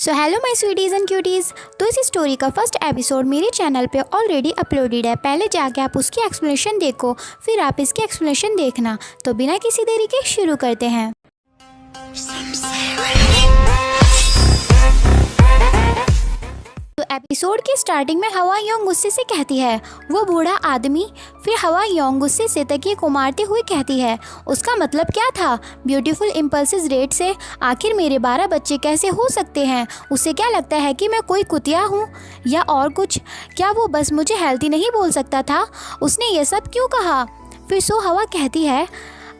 So hello my sweeties and cuties. तो इस story का फर्स्ट एपिसोड मेरे चैनल पे ऑलरेडी अपलोडेड है। पहले जाके आप उसकी एक्सप्लेनेशन देखो, फिर आप इसकी एक्सप्लेनेशन देखना। तो बिना किसी देरी के शुरू करते हैं। तो एपिसोड के स्टार्टिंग में हवा योंग गुस्से से कहती है वो बूढ़ा आदमी। फिर हवा योंग गुस्से से तकिए को मारते हुए कहती है उसका मतलब क्या था? ब्यूटीफुल इम्पल्सिव रेट से आखिर मेरे 12 बच्चे कैसे हो सकते हैं? उसे क्या लगता है कि मैं कोई कुतिया हूँ या और कुछ? क्या वो बस मुझे हेल्थी नहीं बोल सकता था? उसने ये सब क्यों कहा? फिर सो हवा कहती है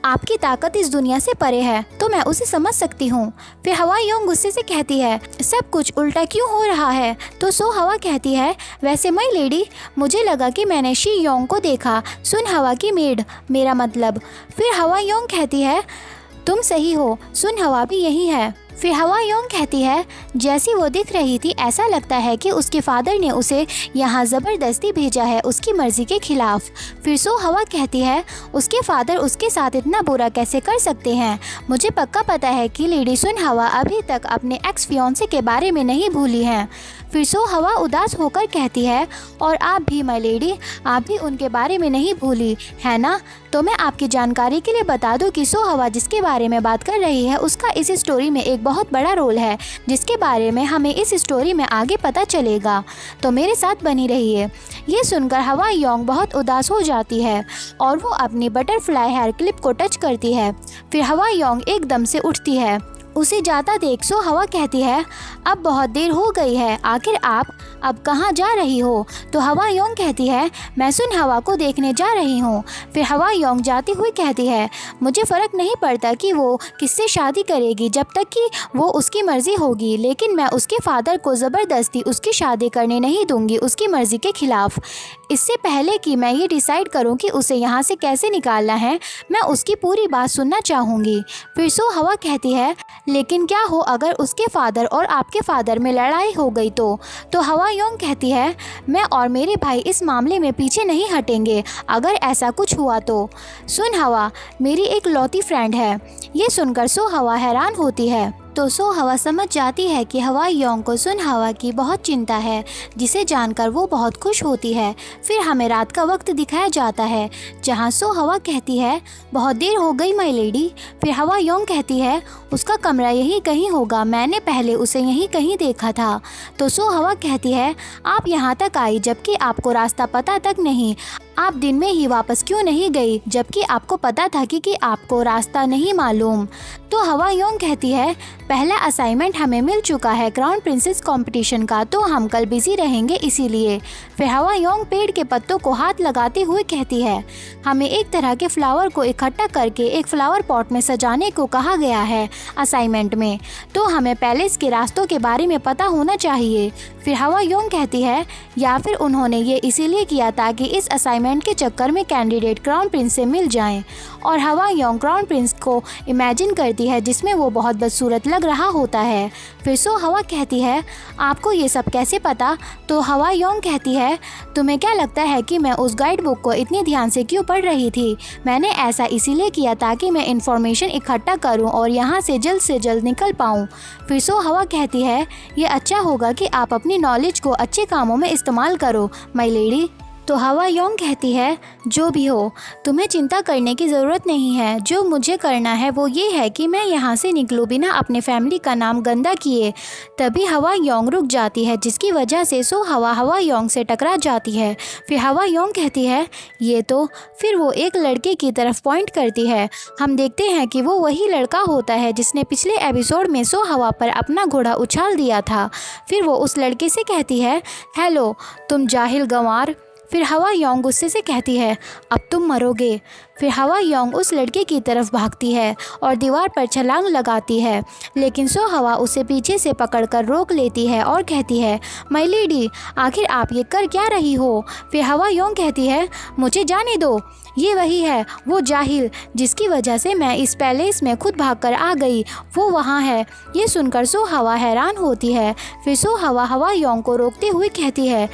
आपकी ताकत इस दुनिया से परे है तो मैं उसे समझ सकती हूँ। फिर हवा योंग गुस्से से कहती है सब कुछ उल्टा क्यों हो रहा है? तो सो हवा कहती है वैसे माय लेडी मुझे लगा कि मैंने शी योंग को देखा। सुन हवा की मेड, मेरा मतलब। फिर हवा योंग कहती है तुम सही हो, सुन हवा भी यही है। फिर हवा योंग कहती है जैसी वो दिख रही थी ऐसा लगता है कि उसके फादर ने उसे यहाँ ज़बरदस्ती भेजा है उसकी मर्ज़ी के खिलाफ। फिर सो हवा कहती है उसके फादर उसके साथ इतना बुरा कैसे कर सकते हैं? मुझे पक्का पता है कि लेडी सुन हवा अभी तक अपने एक्स फियोंसे के बारे में नहीं भूली हैं। फिर सो हवा उदास होकर कहती है और आप भी माय लेडी, आप भी उनके बारे में नहीं भूली है ना? तो मैं आपकी जानकारी के लिए बता दूं कि सो हवा जिसके बारे में बात कर रही है उसका इस स्टोरी में एक बहुत बड़ा रोल है जिसके बारे में हमें इस स्टोरी में आगे पता चलेगा। तो मेरे साथ बनी रहिए। ये सुनकर हवा योंग बहुत उदास हो जाती है और वो अपनी बटरफ्लाई हेयर क्लिप को टच करती है। फिर हवा योंग एकदम से उठती है। उसे जाता देख सो हवा कहती है अब बहुत देर हो गई है, आखिर आप अब कहाँ जा रही हो? तो हवा योंग कहती है मैं सुन हवा को देखने जा रही हूँ। फिर हवा योंग जाती हुई कहती है मुझे फ़र्क नहीं पड़ता कि वो किससे शादी करेगी जब तक कि वो उसकी मर्ज़ी होगी, लेकिन मैं उसके फादर को ज़बरदस्ती उसकी शादी करने नहीं दूँगी उसकी मर्ज़ी के ख़िलाफ़। इससे पहले कि मैं ये डिसाइड करूँ कि उसे यहाँ से कैसे निकालना है, मैं उसकी पूरी बात सुनना चाहूँगी। फिर सो हवा कहती है लेकिन क्या हो अगर उसके फादर और आपके फादर में लड़ाई हो गई तो हवा योंग कहती है मैं और मेरे भाई इस मामले में पीछे नहीं हटेंगे अगर ऐसा कुछ हुआ तो। सुन हवा मेरी एक लौती फ्रेंड है। ये सुनकर सो हवा हैरान होती है। तो सो हवा समझ जाती है कि हवा योंग को सुन हवा की बहुत चिंता है, जिसे जानकर वो बहुत खुश होती है। फिर हमें रात का वक्त दिखाया जाता है जहाँ सो हवा कहती है बहुत देर हो गई माय लेडी। फिर हवा योंग कहती है उसका कमरा यहीं कहीं होगा, मैंने पहले उसे यहीं कहीं देखा था। तो सो हवा कहती है आप यहाँ तक आई जबकि आपको रास्ता पता तक नहीं, आप दिन में ही वापस क्यों नहीं गई जबकि आपको पता था कि आपको रास्ता नहीं मालूम? तो हवा योंग कहती है पहला असाइनमेंट हमें मिल चुका है क्राउन प्रिंसेस कंपटीशन का, तो हम कल बिजी रहेंगे इसीलिए। फिर हवा योंग पेड़ के पत्तों को हाथ लगाते हुए कहती है हमें एक तरह के फ्लावर को इकट्ठा करके एक फ्लावर पॉट में सजाने को कहा गया है असाइनमेंट में, तो हमें पैलेस के रास्तों के बारे में पता होना चाहिए। फिर हवा योंग कहती है या फिर उन्होंने ये इसीलिए किया ताकि इस असाइनमेंट के चक्कर में कैंडिडेट क्राउन प्रिंस से मिल जाएं। और हवा योंग क्राउन प्रिंस को इमेजिन करती है जिसमें वो बहुत बदसूरत लग रहा होता है। फिर सो हवा कहती है आपको ये सब कैसे पता? तो हवा योंग कहती है तुम्हें क्या लगता है कि मैं उस गाइड बुक को इतनी ध्यान से क्यों पढ़ रही थी? मैंने ऐसा इसीलिए किया ताकि मैं इन्फॉर्मेशन इकट्ठा करूं और यहाँ से जल्द निकल पाऊं। फिर सो हवा कहती है ये अच्छा होगा कि आप अपनी नॉलेज को अच्छे कामों में इस्तेमाल करो माय लेडी। तो हवा योंग कहती है जो भी हो तुम्हें चिंता करने की ज़रूरत नहीं है, जो मुझे करना है वो ये है कि मैं यहाँ से निकलूँ बिना अपने फैमिली का नाम गंदा किए। तभी हवा योंग रुक जाती है जिसकी वजह से सो हवा योंग से टकरा जाती है। फिर हवा योंग कहती है ये तो। फिर वो एक लड़के की तरफ पॉइंट करती है। हम देखते हैं कि वो वही लड़का होता है जिसने पिछले एपिसोड में सो हवा पर अपना घोड़ा उछाल दिया था। फिर वो उस लड़के से कहती है हेलो तुम जाहिल गंवार। फिर हवा योंग गुस्से से कहती है अब तुम मरोगे। फिर हवा योंग उस लड़के की तरफ भागती है और दीवार पर छलांग लगाती है, लेकिन सो हवा उसे पीछे से पकड़कर रोक लेती है और कहती है माय लेडी आखिर आप ये कर क्या रही हो? फिर हवा योंग कहती है मुझे जाने दो, ये वही है वो जाहिल जिसकी वजह से मैं इस पैलेस में खुद भागकर आ गई, वो वहाँ है। ये सुनकर सो हवा हैरान होती है। फिर सो हवा योंग को रोकते हुए कहती है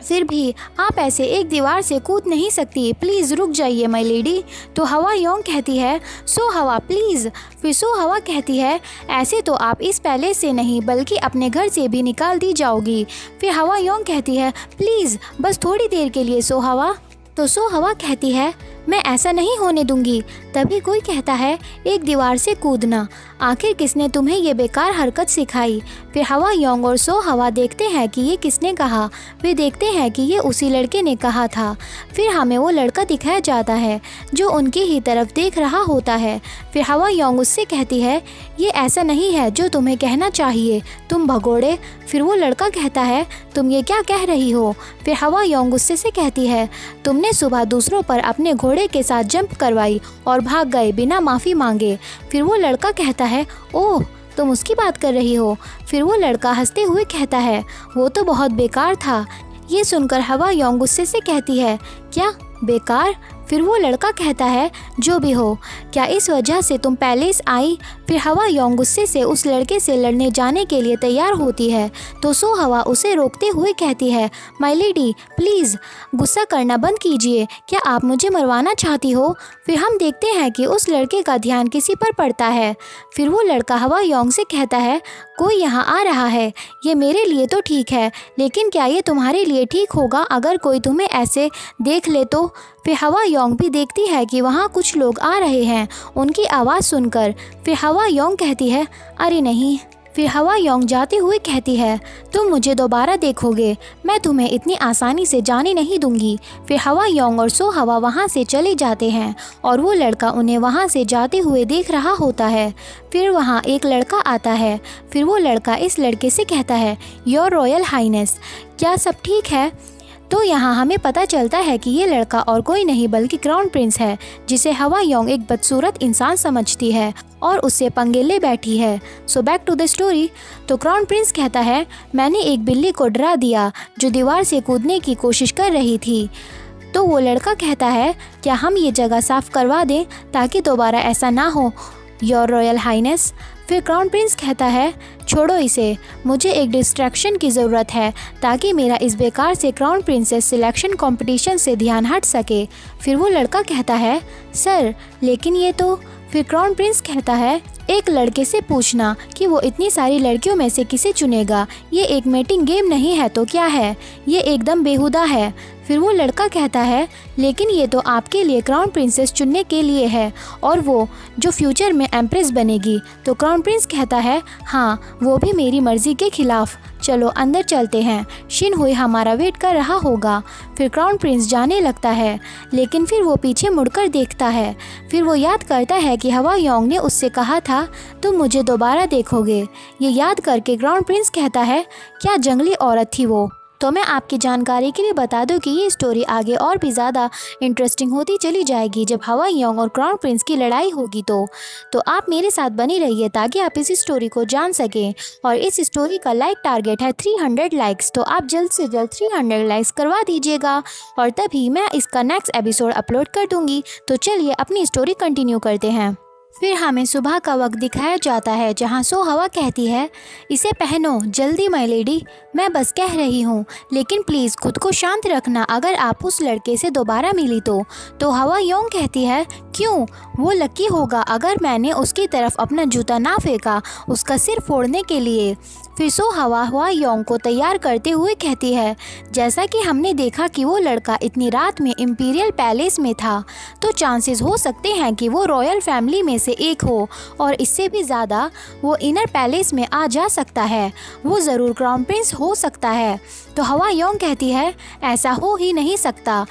फिर भी आप ऐसे एक दीवार से कूद नहीं सकती, प्लीज़ रुक जाइए माय लेडी। तो हवा योंग कहती है सो हवा प्लीज़। फिर सो हवा कहती है ऐसे तो आप इस पैलेस से नहीं बल्कि अपने घर से भी निकाल दी जाओगी। फिर हवा योंग कहती है प्लीज़ बस थोड़ी देर के लिए सो हवा। तो सो हवा कहती है मैं ऐसा नहीं होने दूंगी। तभी कोई कहता है एक दीवार से कूदना, आखिर किसने तुम्हें ये बेकार हरकत सिखाई। फिर हवा योंग और सो हवा देखते हैं कि ये किसने कहा। वे देखते हैं कि ये उसी लड़के ने कहा था। फिर हमें वो लड़का दिखाया जाता है जो उनकी ही तरफ देख रहा होता है। फिर हवा योंग उससे कहती है ये ऐसा नहीं है जो तुम्हें कहना चाहिए, तुम भगोड़े। फिर वो लड़का कहता है तुम ये क्या कह रही हो। फिर हवा योंग गुस्से से कहती है तुमने सुबह दूसरों पर अपने घोड़े के साथ जंप करवाई और भाग गए बिना माफ़ी मांगे। फिर वो लड़का कहता है ओह तुम उसकी बात कर रही हो। फिर वो लड़का हंसते हुए कहता है वो तो बहुत बेकार था। ये सुनकर हवा योंग गुस्से से कहती है क्या बेकार। फिर वो लड़का कहता है जो भी हो, क्या इस वजह से तुम पैलेस आई। फिर हवा योंग गुस्से से उस लड़के से लड़ने जाने के लिए तैयार होती है। तो सो हवा उसे रोकते हुए कहती है माय लेडी प्लीज़ गुस्सा करना बंद कीजिए, क्या आप मुझे मरवाना चाहती हो। फिर हम देखते हैं कि उस लड़के का ध्यान किसी पर पड़ता है। फिर वो लड़का हवा योंग से कहता है कोई यहाँ आ रहा है, ये मेरे लिए तो ठीक है लेकिन क्या ये तुम्हारे लिए ठीक होगा अगर कोई तुम्हें ऐसे देख ले तो। फिर हवा योंग भी देखती है कि वहाँ कुछ लोग आ रहे हैं उनकी आवाज़ सुनकर। फिर हवा योंग कहती है अरे नहीं। फिर हवा योंग जाते हुए कहती है तुम मुझे दोबारा देखोगे, मैं तुम्हें इतनी आसानी से जाने नहीं दूंगी। फिर हवा योंग और सो हवा वहाँ से चले जाते हैं और वो लड़का उन्हें वहाँ से जाते हुए देख रहा होता है। फिर वहाँ एक लड़का आता है। फिर वो लड़का इस लड़के से कहता है योर रॉयल हाइनेस क्या सब ठीक है। तो यहाँ हमें पता चलता है कि ये लड़का और कोई नहीं बल्कि क्राउन प्रिंस है जिसे हवा योंग एक बदसूरत इंसान समझती है और उससे पंगे ले बैठी है। So back to the story. तो क्राउन प्रिंस कहता है मैंने एक बिल्ली को डरा दिया जो दीवार से कूदने की कोशिश कर रही थी। तो वो लड़का कहता है क्या हम ये जगह साफ़ करवा दें ताकि दोबारा ऐसा ना हो योर रॉयल हाइनेस। फिर क्राउन प्रिंस कहता है छोड़ो इसे, मुझे एक डिस्ट्रैक्शन की ज़रूरत है ताकि मेरा इस बेकार से क्राउन प्रिंसेस सिलेक्शन कंपटीशन से ध्यान हट सके। फिर वो लड़का कहता है सर लेकिन ये तो। फिर क्राउन प्रिंस कहता है एक लड़के से पूछना कि वो इतनी सारी लड़कियों में से किसे चुनेगा, ये एक मेटिंग गेम नहीं है तो क्या है, ये एकदम बेहुदा है। फिर वो लड़का कहता है लेकिन ये तो आपके लिए क्राउन प्रिंसेस चुनने के लिए है और वो जो फ्यूचर में एम्प्रेस बनेगी। तो क्राउन प्रिंस कहता है हाँ वो भी मेरी मर्ज़ी के खिलाफ, चलो अंदर चलते हैं, शिन हुई हमारा वेट कर रहा होगा। फिर क्राउन प्रिंस जाने लगता है लेकिन फिर वो पीछे मुड़कर देखता है। फिर वो याद करता है कि हवा योंग ने उससे कहा था तुम मुझे दोबारा देखोगे। ये याद करके क्राउन प्रिंस कहता है क्या जंगली औरत थी वो। तो मैं आपकी जानकारी के लिए बता दूं कि ये स्टोरी आगे और भी ज़्यादा इंटरेस्टिंग होती चली जाएगी जब हवा योंग और क्राउन प्रिंस की लड़ाई होगी। तो आप मेरे साथ बने रहिए ताकि आप इस स्टोरी को जान सकें। और इस स्टोरी का लाइक टारगेट है 300 लाइक्स, तो आप जल्द से जल्द 300 लाइक्स करवा दीजिएगा और तभी मैं इसका नेक्स्ट एपिसोड अपलोड कर दूँगी। तो चलिए अपनी स्टोरी कंटिन्यू करते हैं। फिर हमें सुबह का वक्त दिखाया जाता है जहाँ सो हवा कहती है इसे पहनो जल्दी माय लेडी, मैं बस कह रही हूँ लेकिन प्लीज़ खुद को शांत रखना अगर आप उस लड़के से दोबारा मिली तो हवा योंग कहती है क्यों, वो लकी होगा अगर मैंने उसकी तरफ अपना जूता ना फेंका उसका सिर फोड़ने के लिए। फिर सो हवा योंग को तैयार करते हुए कहती है जैसा कि हमने देखा कि वो लड़का इतनी रात में इम्पीरियल पैलेस में था तो चांसेस हो सकते हैं कि वो रॉयल फैमिली में से एक हो और इससे भी ज़्यादा वो इनर पैलेस में आ जा सकता है, वो ज़रूर क्राउन प्रिंस हो सकता है। तो हवा योंग कहती है ऐसा हो ही नहीं सकता।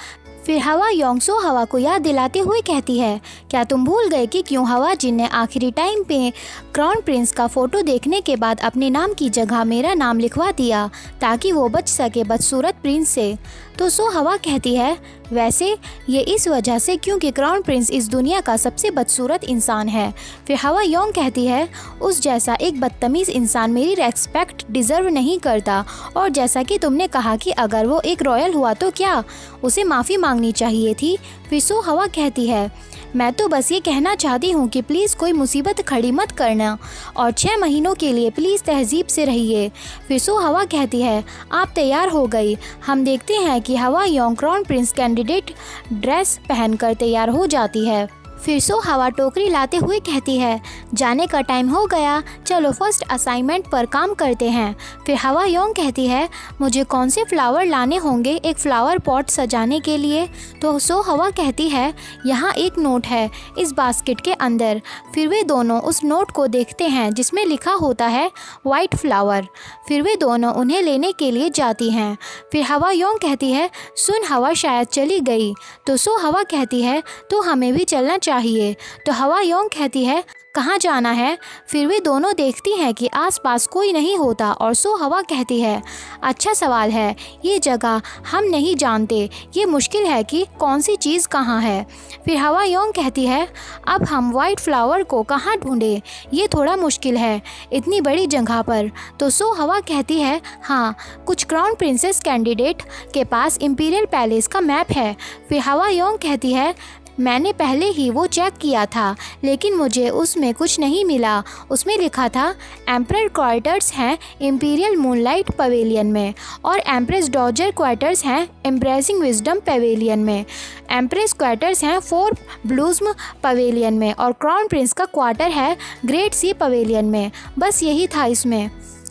फिर हवा योंग सो हवा को याद दिलाते हुए कहती है क्या तुम भूल गए कि क्यों हवा जिन ने आखिरी टाइम पे क्राउन प्रिंस का फ़ोटो देखने के बाद अपने नाम की जगह मेरा नाम लिखवा दिया ताकि वो बच सके बदसूरत प्रिंस से। तो सो हवा कहती है वैसे ये इस वजह से क्योंकि क्राउन प्रिंस इस दुनिया का सबसे बदसूरत इंसान है। फिर हवा योंग कहती है उस जैसा एक बदतमीज़ इंसान मेरी रेस्पेक्ट डिज़र्व नहीं करता और जैसा कि तुमने कहा कि अगर वो एक रॉयल हुआ तो क्या उसे माफ़ी मांगनी चाहिए थी। फिर सो हवा कहती है मैं तो बस ये कहना चाहती हूँ कि प्लीज़ कोई मुसीबत खड़ी मत करना और 6 महीनों के लिए प्लीज़ तहजीब से रहिए। फिर सो हवा कहती है आप तैयार हो गई। हम देखते हैं कि हवा Yong crown Prince candidate dress पहनकर तैयार हो जाती है। फिर सो हवा टोकरी लाते हुए कहती है जाने का टाइम हो गया, चलो फर्स्ट असाइनमेंट पर काम करते हैं। फिर हवा योंग कहती है मुझे कौन से फ्लावर लाने होंगे एक फ्लावर पॉट सजाने के लिए। तो सो हवा कहती है यहाँ एक नोट है इस बास्केट के अंदर। फिर वे दोनों उस नोट को देखते हैं जिसमें लिखा होता है वाइट फ्लावर। फिर वे दोनों उन्हें लेने के लिए जाती हैं। फिर हवा योंग कहती है सुन हवा शायद चली गई। तो सो हवा कहती है तो हमें भी चलना चाहिए। तो हवा योंग कहती है कहाँ जाना है। फिर वे दोनों देखती हैं कि आसपास कोई नहीं होता और सो हवा कहती है अच्छा सवाल है, ये जगह हम नहीं जानते, ये मुश्किल है कि कौन सी चीज़ कहाँ है। फिर हवा योंग कहती है अब हम वाइट फ्लावर को कहाँ ढूंढें, ये थोड़ा मुश्किल है इतनी बड़ी जगह पर। तो सो हवा कहती है हाँ कुछ क्राउन प्रिंसेस कैंडिडेट के पास इम्पीरियल पैलेस का मैप है। फिर हवा योंग कहती है मैंने पहले ही वो चेक किया था लेकिन मुझे उसमें कुछ नहीं मिला। उसमें लिखा था एम्परर क्वार्टर्स हैं इम्पीरियल मूनलाइट पवेलियन में और एम्प्रेस डॉजर क्वार्टर्स हैं एम्ब्रेसिंग विजडम पवेलियन में। एम्प्रेस क्वार्टर्स हैं 4 ब्लूज्म पवेलियन में और क्राउन प्रिंस का क्वार्टर है ग्रेट सी पवेलियन में। बस यही था इसमें।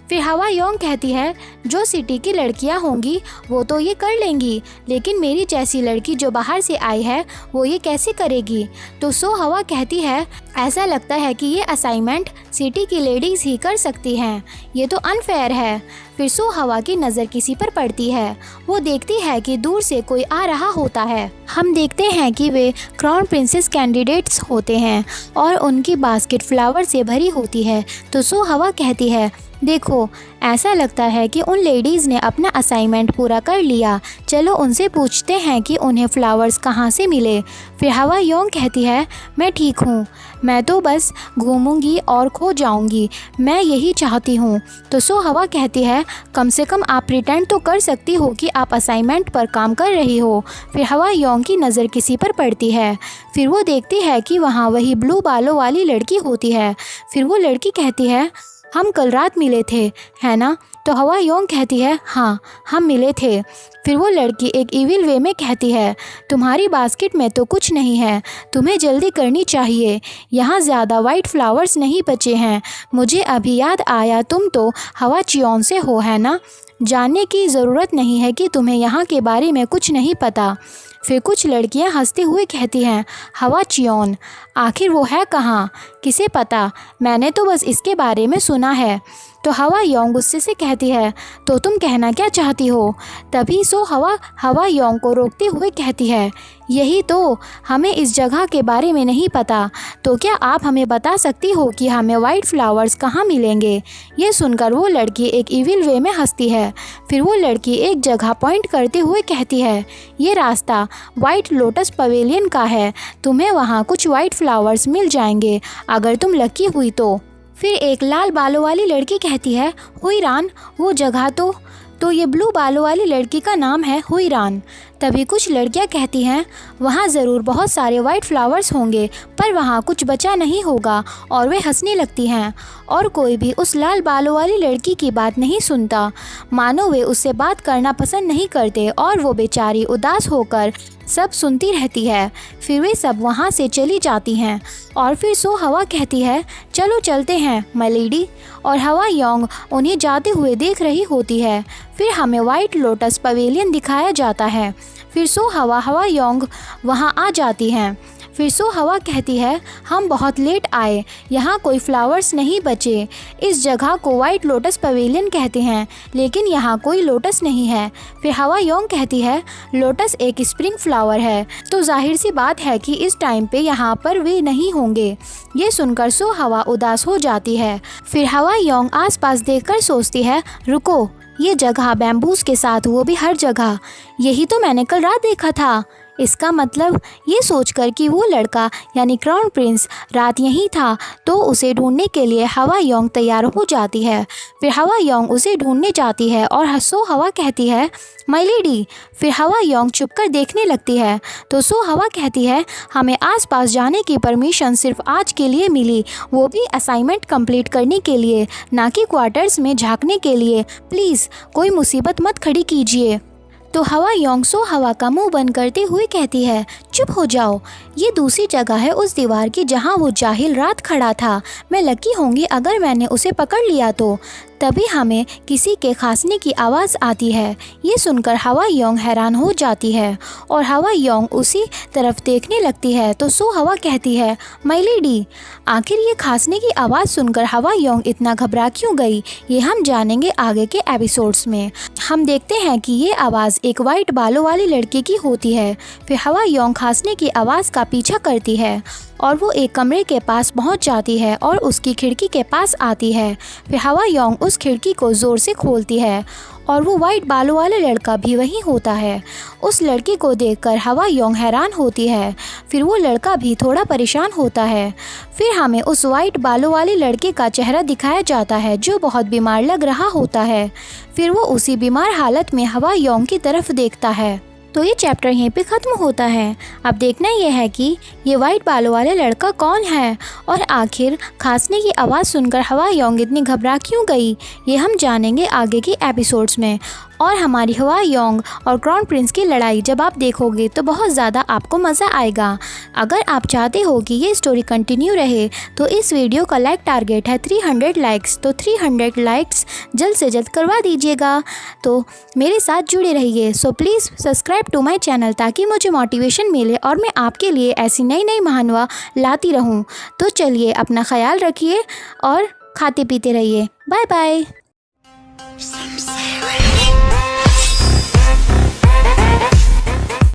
फिर हवा योंग कहती है जो सिटी की लड़कियां होंगी वो तो ये कर लेंगी लेकिन मेरी जैसी लड़की जो बाहर से आई है वो ये कैसे करेगी। तो सो हवा कहती है ऐसा लगता है कि ये असाइनमेंट सिटी की लेडीज़ ही कर सकती हैं, ये तो अनफेयर है। फिर सो हवा की नज़र किसी पर पड़ती है। वो देखती है कि दूर से कोई आ रहा होता है। हम देखते हैं कि वे क्राउन प्रिंसेस कैंडिडेट्स होते हैं और उनकी बास्केट फ्लावर से भरी होती है। तो सो हवा कहती है देखो ऐसा लगता है कि उन लेडीज़ ने अपना असाइनमेंट पूरा कर लिया, चलो उनसे पूछते हैं कि उन्हें फ्लावर्स कहाँ से मिले। फिर हवा योंग कहती है मैं ठीक हूँ, मैं तो बस घूमूंगी और खो जाऊंगी, मैं यही चाहती हूँ। तो सो हवा कहती है कम से कम आप प्रिटेंड तो कर सकती हो कि आप असाइनमेंट पर काम कर रही हो। फिर हवा योंग की नज़र किसी पर पड़ती है। फिर वो देखती है कि वहाँ वही ब्लू बालों वाली लड़की होती है। फिर वो लड़की कहती है हम कल रात मिले थे है ना। तो हवा योंग कहती है हाँ हम मिले थे। फिर वो लड़की एक इविल वे में कहती है तुम्हारी बास्केट में तो कुछ नहीं है, तुम्हें जल्दी करनी चाहिए, यहाँ ज़्यादा वाइट फ्लावर्स नहीं बचे हैं। मुझे अभी याद आया तुम तो हवा चियोन से हो है ना, जानने की ज़रूरत नहीं है कि तुम्हें यहाँ के बारे में कुछ नहीं पता। फिर कुछ लड़कियां हंसते हुए कहती हैं हवा चियोन आखिर वो है कहाँ, किसे पता, मैंने तो बस इसके बारे में सुना है। तो हवा योंग गुस्से से कहती है तो तुम कहना क्या चाहती हो। तभी सो हवा योंग को रोकते हुए कहती है यही तो, हमें इस जगह के बारे में नहीं पता, तो क्या आप हमें बता सकती हो कि हमें वाइट फ्लावर्स कहाँ मिलेंगे। ये सुनकर वो लड़की एक इविल वे में हंसती है। फिर वो लड़की एक जगह पॉइंट करते हुए कहती है ये रास्ता वाइट लोटस पवेलियन का है, तुम्हें वहाँ कुछ वाइट फ्लावर्स मिल जाएंगे अगर तुम लकी हुई तो। फिर एक लाल बालों वाली लड़की कहती है हुईरान, वो जगह तो ये ब्लू बालों वाली लड़की का नाम है हुईरान। तभी कुछ लड़कियां कहती हैं वहाँ ज़रूर बहुत सारे वाइट फ्लावर्स होंगे पर वहाँ कुछ बचा नहीं होगा, और वे हंसने लगती हैं और कोई भी उस लाल बालों वाली लड़की की बात नहीं सुनता, मानो वे उससे बात करना पसंद नहीं करते और वो बेचारी उदास होकर सब सुनती रहती है। फिर वे सब वहाँ से चली जाती हैं और फिर सो हवा कहती है चलो चलते हैं माय लेडी, और हवा योंग उन्हें जाते हुए देख रही होती है। फिर हमें वाइट लोटस पवेलियन दिखाया जाता है। फिर सो हवा योंग वहाँ आ जाती हैं। फिर सो हवा कहती है हम बहुत लेट आए, यहाँ कोई फ्लावर्स नहीं बचे। इस जगह को वाइट लोटस पवेलियन कहते हैं लेकिन यहाँ कोई लोटस नहीं है। फिर हवा योंग कहती है लोटस एक स्प्रिंग फ्लावर है, तो जाहिर सी बात है कि इस टाइम पे यहाँ पर वे नहीं होंगे। ये सुनकर सो हवा उदास हो जाती है। फिर हवा योंग आसपास देखकर सोचती है रुको, ये जगह बैम्बूस के साथ, वो भी हर जगह, यही तो मैंने कल रात देखा था। इसका मतलब ये सोचकर कि वो लड़का यानी क्राउन प्रिंस रात यहीं था, तो उसे ढूंढने के लिए हवा योंग तैयार हो जाती है। फिर हवा योंग उसे ढूंढने जाती है और सो हवा कहती है, माय लेडी। फिर हवा योंग चुपकर देखने लगती है, तो सो हवा कहती है, हमें आसपास जाने की परमिशन सिर्फ आज के लिए मिली, वो भी असाइनमेंट कंप्लीट करने के लिए, ना कि क्वार्टर्स में झांकने के लिए। प्लीज़ कोई मुसीबत मत खड़ी कीजिए। तो हवा योंग सो हवा का मुंह बंद करते हुए कहती है, चुप हो जाओ, ये दूसरी जगह है उस दीवार की जहाँ वो जाहिल रात खड़ा था। मैं लकी होंगी अगर मैंने उसे पकड़ लिया तो। तभी हमें किसी के खांसने की आवाज़ आती है। ये सुनकर हवा योंग हैरान हो जाती है और हवा योंग उसी तरफ देखने लगती है, तो सो हवा कहती है, माय लेडी। आखिर ये खांसने की आवाज़ सुनकर हवा योंग इतना घबरा क्यों गई, ये हम जानेंगे आगे के एपिसोड्स में। हम देखते हैं कि ये आवाज़ एक वाइट बालों वाली लड़की की होती है। फिर हवा योंग खांसने की आवाज़ का पीछा करती है और वो एक कमरे के पास पहुंच जाती है और उसकी खिड़की के पास आती है। फिर हवा योंग उस खिड़की को ज़ोर से खोलती है और वो वाइट बालों वाला लड़का भी वहीं होता है। उस लड़की को देखकर हवा योंग हैरान होती है। फिर वो लड़का भी थोड़ा परेशान होता है। फिर हमें उस वाइट बालों वाले लड़के का चेहरा दिखाया जाता है जो बहुत बीमार लग रहा होता है। फिर वो उसी बीमार हालत में हवा योंग की तरफ देखता है। तो ये चैप्टर यहीं पे ख़त्म होता है। अब देखना यह है कि ये वाइट बालों वाला लड़का कौन है और आखिर खांसने की आवाज़ सुनकर हवा योंग इतनी घबरा क्यों गई, ये हम जानेंगे आगे की एपिसोड्स में। और हमारी हवा योंग और क्राउन प्रिंस की लड़ाई जब आप देखोगे तो बहुत ज़्यादा आपको मज़ा आएगा। अगर आप चाहते हो कि ये स्टोरी कंटिन्यू रहे तो इस वीडियो का लाइक टारगेट है 300 लाइक्स, तो 300 लाइक्स जल्द से जल्द करवा दीजिएगा। तो मेरे साथ जुड़े रहिए। So please subscribe to my channel ताकि मुझे मोटिवेशन मिले और मैं आपके लिए ऐसी नई नई महानवा लाती रहूँ। तो चलिए अपना ख्याल रखिए और खाते पीते रहिए। Bye bye.